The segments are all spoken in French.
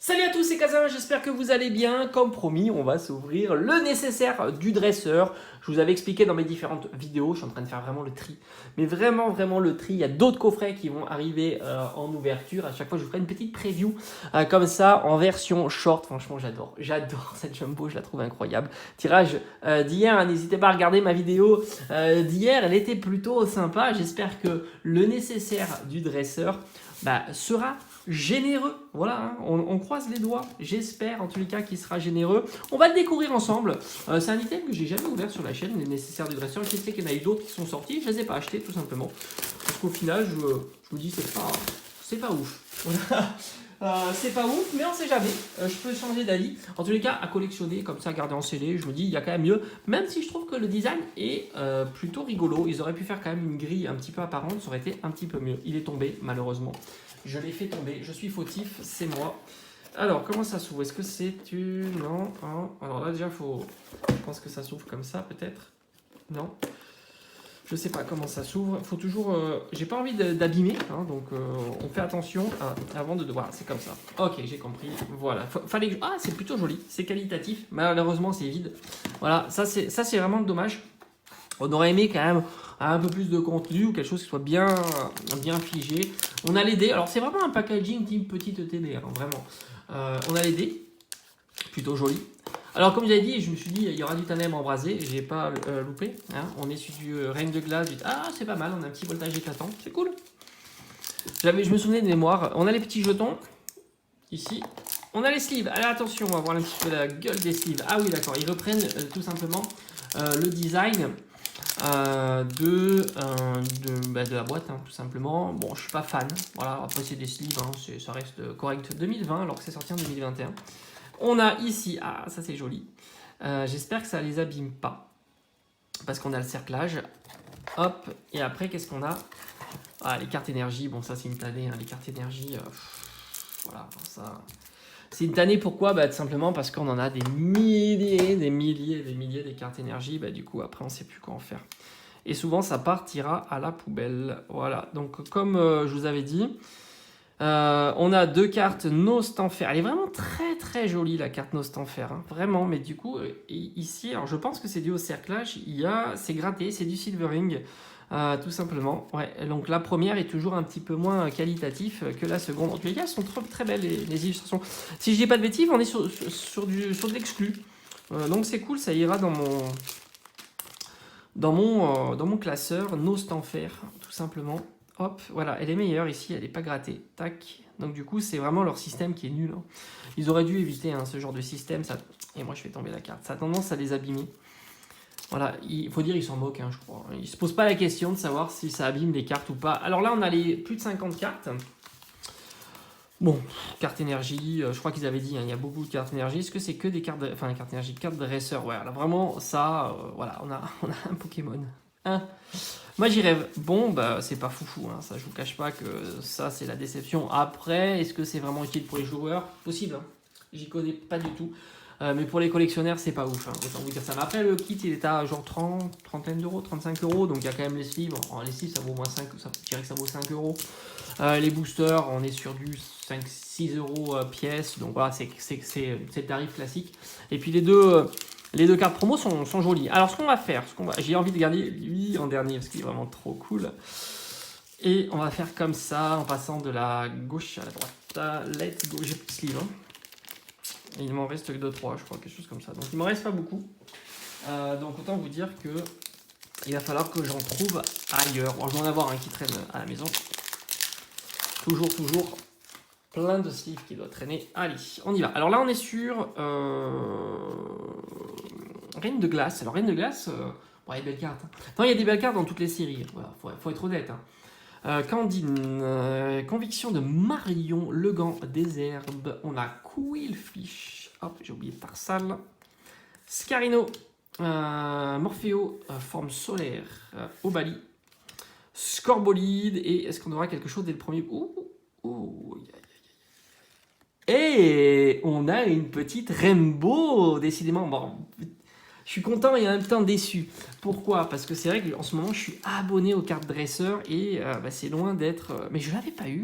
Salut à tous, c'est Kazan, j'espère que vous allez bien. Comme promis, on va s'ouvrir le nécessaire du dresseur. Je vous avais expliqué dans mes différentes vidéos, je suis en train de faire vraiment le tri. Mais vraiment le tri. Il y a d'autres coffrets qui vont arriver en ouverture. À chaque fois, je vous ferai une petite preview comme ça en version short. Franchement, j'adore cette jumbo, je la trouve incroyable. Tirage d'hier, hein, n'hésitez pas à regarder ma vidéo d'hier, elle était plutôt sympa. J'espère que le nécessaire du dresseur sera généreux. Voilà, hein, on croise les doigts. J'espère en tous les cas qu'il sera généreux. On va le découvrir ensemble. C'est un item que j'ai jamais ouvert sur la chaîne, les nécessaires du dresseur. Je sais qu'il y en a eu d'autres qui sont sortis. Je les ai pas achetés tout simplement. Parce qu'au final, je vous dis, c'est pas ouf. Voilà. C'est pas ouf, mais on sait jamais. Je peux changer d'avis. En tous les cas, à collectionner comme ça, garder en scellé, je me dis, il y a quand même mieux. Même si je trouve que le design est plutôt rigolo. Ils auraient pu faire quand même une grille un petit peu apparente, ça aurait été un petit peu mieux. Il est tombé, malheureusement. Je l'ai fait tomber. Je suis fautif, c'est moi. Alors, comment ça s'ouvre? Est-ce que c'est une... Non. Hein. Alors là, déjà, faut... Je pense que ça s'ouvre comme ça, peut-être. Non. Je sais pas comment ça s'ouvre. Faut toujours... J'ai pas envie d'abîmer, hein, donc on fait attention avant de... Voilà, c'est comme ça. Ok, j'ai compris. Voilà. Fallait que... Ah, c'est plutôt joli. C'est qualitatif. Malheureusement, c'est vide. Voilà, ça c'est vraiment dommage. On aurait aimé quand même un peu plus de contenu ou quelque chose qui soit bien figé. On a les dés. Alors, c'est vraiment un packaging type petite TB, hein, vraiment. On a les dés. Plutôt joli. Alors, comme j'avais dit, je me suis dit, il y aura du tandem embrasé. Je n'ai pas loupé. Hein. On est sur du Reine de glace. Ah, c'est pas mal. On a un petit voltage éclatant. C'est cool. Je me souvenais de mémoire. On a les petits jetons. Ici. On a les sleeves. Allez, attention, on va voir un petit peu la gueule des sleeves. Ah oui, d'accord. Ils reprennent tout simplement le design de la boîte, hein, tout simplement. Bon, je suis pas fan. Voilà, après c'est des sleeves, hein, ça reste correct 2020 alors que c'est sorti en 2021. On a ici, ah ça c'est joli. J'espère que ça les abîme pas parce qu'on a le cerclage. Hop, et après qu'est-ce qu'on a? Ah, les cartes énergie. Bon, ça c'est une tannée, hein, les cartes énergie. Voilà, ça. C'est une tannée, pourquoi? Tout simplement parce qu'on en a des milliers des cartes énergie. Du coup, après, on ne sait plus quoi en faire. Et souvent, ça partira à la poubelle. Voilà, donc comme je vous avais dit, on a deux cartes Nostanfer. Elle est vraiment très jolie, la carte Nostanfer. Hein. Vraiment, mais du coup, ici, alors je pense que c'est dû au cerclage. C'est gratté, c'est du silvering. Tout simplement. Ouais. Donc la première est toujours un petit peu moins qualitatif que la seconde. En tous les cas, elles sont très belles les illustrations. Si je dis pas de bêtises, on est sur de l'exclu. Donc c'est cool, ça ira dans mon classeur Nostanfer, tout simplement. Hop, voilà, elle est meilleure ici, elle n'est pas grattée. Tac. Donc du coup, c'est vraiment leur système qui est nul. Hein. Ils auraient dû éviter ce genre de système. Ça... Et moi, je fais tomber la carte. Ça a tendance à les abîmer. Voilà, il faut dire qu'ils s'en moquent, hein, je crois. Ils ne se posent pas la question de savoir si ça abîme les cartes ou pas. Alors là, on a les plus de 50 cartes. Bon, carte énergie, je crois qu'ils avaient dit, hein, il y a beaucoup de cartes énergie. Est-ce que c'est que des cartes, cartes énergie, cartes dresseur? Ouais, là, vraiment, ça, voilà, on a un Pokémon. Hein. Moi, j'y rêve. Bon, c'est pas foufou, hein, ça, je vous cache pas que ça, c'est la déception. Après, est-ce que c'est vraiment utile pour les joueurs? Possible, hein. J'y connais pas du tout. Mais pour les collectionneurs, c'est pas ouf, hein, autant vous dire ça. Mais après, le kit, il est à genre 30 d'euros, 35 €. Donc, il y a quand même les sleeves. Alors, les sleeves, ça vaut moins 5, je dirais que ça vaut 5 €. Les boosters, on est sur du 5-6 € pièce. Donc, voilà, c'est le tarif classique. Et puis, les deux cartes promo sont jolies. Alors, ce qu'on va faire, j'ai envie de garder lui en dernier parce qu'il est vraiment trop cool. Et on va faire comme ça, en passant de la gauche à la droite. Let's go. J'ai plus de sleeve, hein. Il m'en reste que 2-3, je crois, quelque chose comme ça. Donc il m'en reste pas beaucoup. Donc autant vous dire que il va falloir que j'en trouve ailleurs. Bon, je vais en avoir un qui traîne à la maison. Toujours plein de sleeves qui doivent traîner. Allez, on y va. Alors là, on est sur Reine de glace. Alors Reine de glace, bon, il y a des belles cartes. Hein. Non, il y a des belles cartes dans toutes les séries. Voilà, faut être honnête. Hein. Candine, Conviction de Marion, Le Gant des Herbes, on a Quillfish, hop, j'ai oublié Tarsal, Scarino, Morpheo, Forme Solaire, Obali, Scorbolide, et est-ce qu'on aura quelque chose dès le premier? Et on a une petite Rainbow, décidément. Bon, Je suis content et en même temps déçu. Pourquoi? Parce que c'est vrai qu'en ce moment, je suis abonné aux cartes dresseur et c'est loin d'être... mais je ne l'avais pas eu.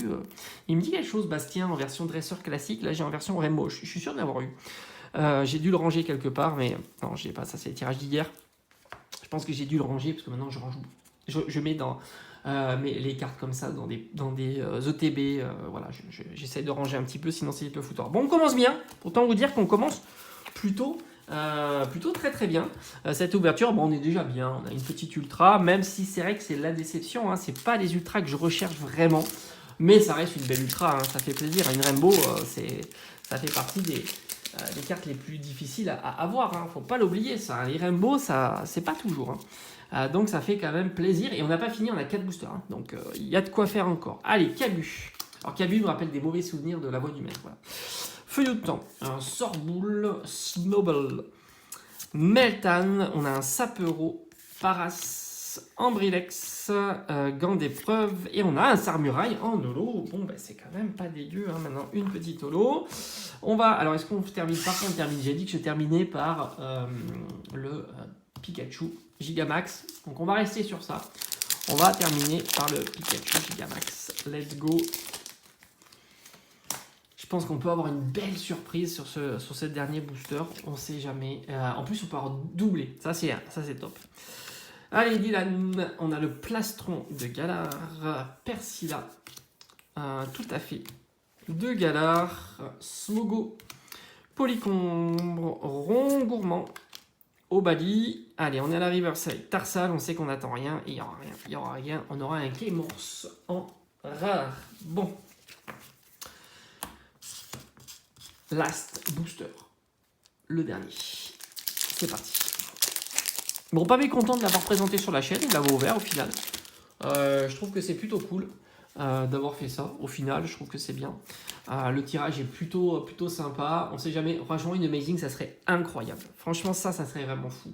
Il me dit quelque chose, Bastien, en version dresseur classique. Là, j'ai en version Rainbow. Je suis sûr de l'avoir eu. J'ai dû le ranger quelque part, mais non, je n'ai pas. Ça, c'est le tirage d'hier. Je pense que j'ai dû le ranger parce que maintenant, je range. Je mets dans les cartes comme ça dans des ETB. Voilà, j'essaie de ranger un petit peu, sinon c'est le foutoir. Bon, on commence bien. Autant vous dire qu'on commence plutôt très très bien. Cette ouverture, bon, on est déjà bien. On a une petite ultra, même si c'est vrai que c'est la déception. Hein, c'est pas les ultras que je recherche vraiment, mais ça reste une belle ultra. Hein, ça fait plaisir. Une Rainbow, ça fait partie des cartes les plus difficiles à avoir. Hein, faut pas l'oublier. Ça, les Rainbow, ça, c'est pas toujours. Hein. Donc ça fait quand même plaisir. Et on n'a pas fini. On a 4 boosters. Hein, donc il y a de quoi faire encore. Allez, Cabu. Alors Cabu me rappelle des mauvais souvenirs de la voix du maître. Voilà. Feuille de temps, un Sorboule, Snowball, Meltan, on a un Sapero, Paras, Ambrilex, Gant d'épreuve, et on a un Sarmuraille en holo. Bon, ben, c'est quand même pas dégueu, hein. Maintenant une petite holo. On va, alors est-ce qu'on termine par quoi on termine? J'ai dit que je terminais par le Pikachu Gigamax, donc on va rester sur ça. On va terminer par le Pikachu Gigamax. Let's go. Je pense qu'on peut avoir une belle surprise sur ce dernier booster. On ne sait jamais. En plus, on peut avoir doublé. Ça, c'est top. Allez, Dylan, on a le plastron de Galar, Persila, tout à fait, de Galar, Smogo, Polycombre, Rond Gourmand, Obali. Allez, on est à la Riverside, Tarsal, on sait qu'on n'attend rien. Il n'y aura rien. On aura un Clémence en rare. Bon. Last booster, le dernier. C'est parti. Bon, pas mécontent de l'avoir présenté sur la chaîne, de l'avoir ouvert au final. Je trouve que c'est plutôt cool d'avoir fait ça. Au final, je trouve que c'est bien. Le tirage est plutôt sympa. On sait jamais. Franchement, une Amazing, ça serait incroyable. Franchement, ça serait vraiment fou.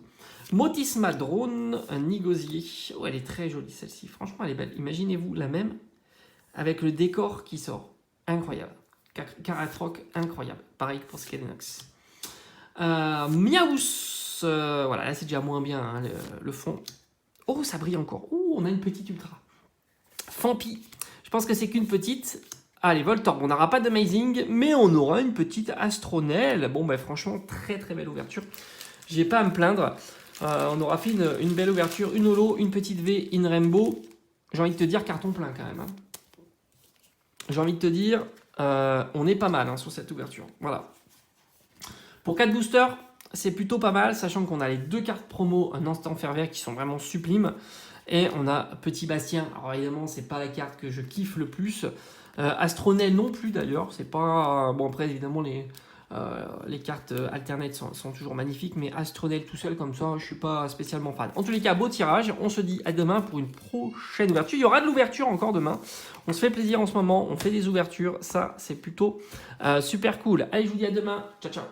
Motisma Drone, Nigosier. Oh, elle est très jolie celle-ci. Franchement, elle est belle. Imaginez-vous la même avec le décor qui sort. Incroyable. Caratroc, incroyable. Pareil pour Skelenox. Miaous. Voilà, là c'est déjà moins bien hein, le fond. Oh, ça brille encore. Oh, on a une petite ultra. Fampi. Je pense que c'est qu'une petite. Allez, Voltorb. On n'aura pas d'Amazing, mais on aura une petite Astronelle. Bon, ben franchement, très très belle ouverture. J'ai pas à me plaindre. On aura fait une belle ouverture. Une holo, une petite V, une Rainbow. J'ai envie de te dire carton plein quand même. Hein. J'ai envie de te dire... on est pas mal hein, sur cette ouverture. Voilà. Pour 4 boosters, c'est plutôt pas mal, sachant qu'on a les 2 cartes promo un instant ferveur qui sont vraiment sublimes. Et on a Petit Bastien. Alors évidemment, c'est pas la carte que je kiffe le plus. Astronel non plus d'ailleurs. C'est pas. Bon, après, évidemment, les cartes alternates sont toujours magnifiques. Mais Astronel tout seul, comme ça, je suis pas spécialement fan. En tous les cas, beau tirage. On se dit à demain pour une prochaine ouverture. Il y aura de l'ouverture encore demain. On se fait plaisir en ce moment. On fait des ouvertures. Ça, c'est plutôt super cool. Allez, je vous dis à demain. Ciao, ciao.